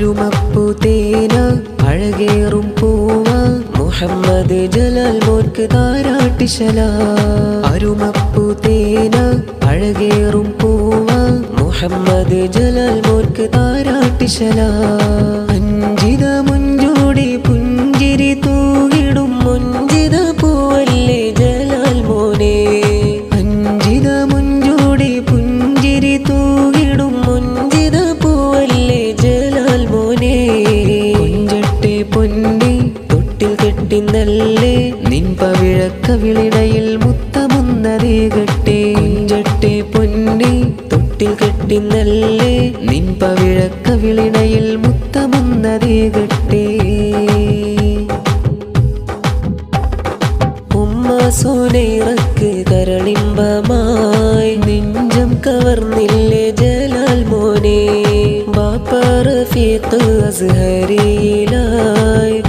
അരുമപ്പു തേന അഴകേറും പൂവ മുഹമ്മദ് ജലാൽ മോർക്ക് താരാട്ടിശല അരുമപ്പു തേന അഴകേറും പൂവ മുഹമ്മദ് ജലാൽ മോർക്ക് താരാട്ടിശല അഞ്ചിത മുഞ്ചൂടി പുഞ്ചിരി തൂകിടും മുഞ്ചിത പൂവല്ലേ ജലാൽ മോനെ അഞ്ചിത മുഞ്ചൂടി പുഞ്ചിരി തൂകിടും മുഞ്ചിത പൂവല്ലേ ജലാൽ മോനെ കൊഞ്ചട്ടെ പൊന്നി തൊട്ടിൽ കെട്ടിന്നല്ലേ നിൻ പവിഴക്കവിളിടയിൽ മുത്തമുന്നതേകട്ടെ കൊഞ്ചട്ടെ പൊന്നി തൊട്ടിൽ കെട്ടിന്നല്ലേ നിൻ പവിഴക്കവിളിടയിൽ മുത്തമുന്നതേകട്ടെ ഉമ്മ സുനൈറക്ക് കരളിമ്പമായി നെഞ്ചം കവർന്നില്ലേ ജലാൽ മോനെ ബാപ്പ റഫീഖ് അസ്ഹരിയിലായി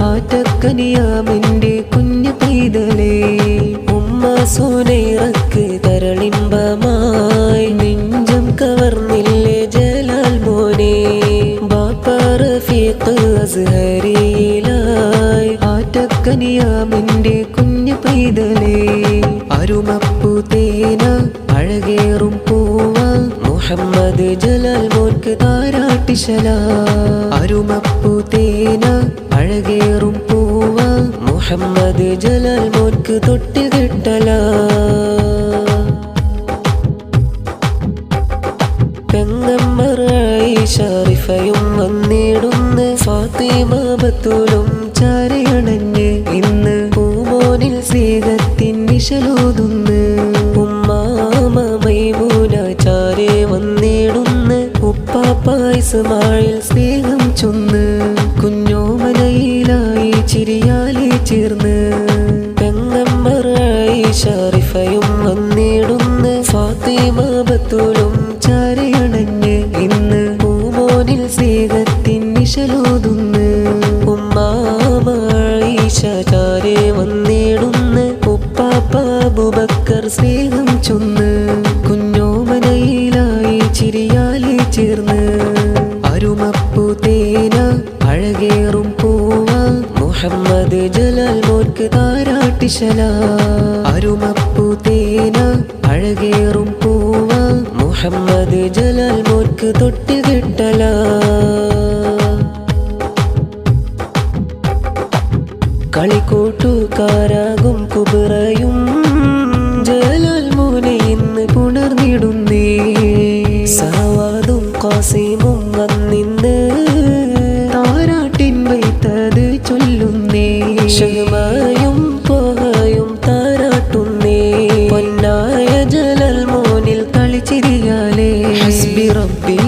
ആറ്റക്കനിയാമിന്റെ കുഞ്ഞു പൈതലേ ഉമ്മ സുനൈറക്ക് കരളിമ്പമായി നെഞ്ചം കവർന്നില്ലേ ജലാൽ മോനെ ബാപ്പ റഫീഖ് അസ്ഹരിയിലായി ആറ്റക്കനിയാമിന്റെ കുഞ്ഞു പൈതലേ അരുമപ്പു തേന അഴകേറും പൂവ മുഹമ്മദ് ജലാൽ മോർക്ക് താരാട്ടിശല അരുമപ്പു തേന അഴകേറും പൂവ മുഹമ്മദ് ജലാൽ മോർക്ക് തൊട്ട് കെട്ടല പെങ്ങമ്മർ ആയിഷ റിഫയും വന്നിടുന്ന് ഫാത്തിമ ബത്തൂലും ചാരയണഞ്ഞ് ഇന്ന് പൂമോനിൽ സ്നേഹത്തിൻ നിശലോതുന്ന് ഉമ്മാമ മൈമൂന ചാരെ വന്നിടുന്ന് ഉപ്പാപ്പ ഇസ്മായിൽ സ്നേഹം ചൊന്ന് കുഞ്ഞോമനയിലായി ചിരിയാലെ ചേർന്ന് പെങ്ങമ്മർ ആയിഷ റിഫയും വന്നിടുന്ന് ഫാത്തിമ ബത്തൂലും ചാരയണഞ്ഞ് ഇന്ന് പൂമോനിൽ സ്നേഹത്തിൻ നിശലോതുന്ന് ഉമ്മാമ ആയിഷ ചാരെ വന്നിടുന്ന് ഉപ്പാപ്പ അബൂബക്കർ സ്നേഹം ചൊന്ന് കുഞ്ഞോമനയിലായി ചിരിയാലെ ചേർന്ന് അരുമപ്പു തേന അഴകേറും പൂവ മുഹമ്മദ് ജലാൽ മോർക്ക് താരാട്ടിശല അരുമപ്പു തേന അഴകേറും പൂവ മുഹമ്മദ് ജലാൽ മോർക്ക് തൊട്ട് കെട്ടല കളിക്കൂട്ടുകാരാകും കുബറയും ജലാൽ മോനെ ഇന്ന് പുണർന്നിടുന്നേ സവാദും ഖാസിമും വന്നിന്ന് താരാട്ടിൻ വൈത്തത് ചൊല്ലുന്നേ ഷഹ്മായും പോഹയും താരാട്ടുന്നേ പൊന്നായ ജലാൽ മോനിൽ കളിച്ചിരിയാലേ ഹസ്ബി റബ്ബി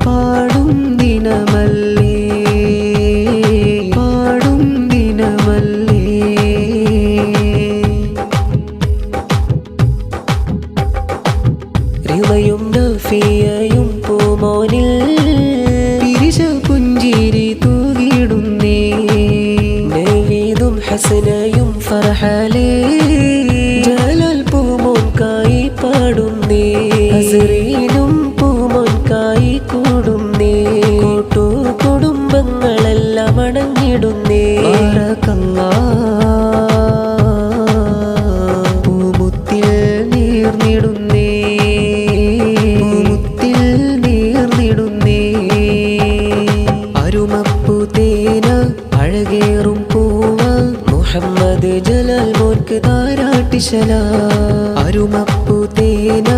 പാടും ദിനമല്ലേ റിവയും നഫിയയും പൂമോനിൽ പിരിശ പുഞ്ചിരി തൂകിടുന്നേ നവീദും ഹസനയും ഫർഹലേ ജലാൽ പൂമോൻകായി പാടുന്നേ അസ്രീനും പൂമോൻകായി കൂടുന്നേ കൂട്ടു കുടുംബങ്ങളെല്ലാം അടങ്ങിടുന്നേ പൂമുത്തിൽ നീർന്നിടുന്നേ അരുമപ്പു തേന അഴകേറും പൂവ മുഹമ്മദ് ജലാൽ മോർക്ക് താരാട്ടിശല അരുമപ്പു തേന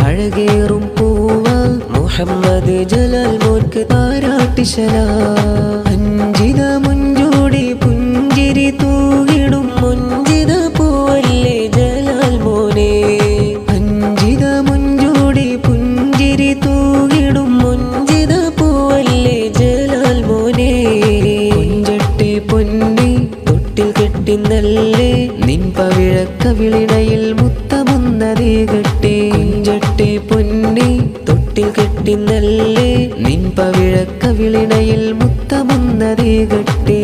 അഴകേറും പൂവ മുഹമ്മദ് ജലാൽ മോർക്ക് താരാട്ടിശല അഞ്ചിത മുഞ്ചൂടി പുഞ്ചിരി തൂകിടും മുഞ്ചിത പൂവല്ലേ ജലാൽ മോനെ അഞ്ചിത മുഞ്ചൂടി പുഞ്ചിരി തൂകിടും മുഞ്ചിത പൂവല്ലേ ജലാൽ മോനെ കൊഞ്ചട്ടെ പൊന്നി തൊട്ടിൽ കെട്ടിന്നല്ലേ നിൻ പവിഴക്കവിളിടയിൽ മുത്തമുന്നതേകട്ടെ കൊഞ്ചട്ടെ പൊന്നി തൊട്ടിൽ കെട്ടിന്നല്ലേ നിൻ പവിഴക്കവിളിടയിൽ മുത്തമുന്നതേകട്ടെ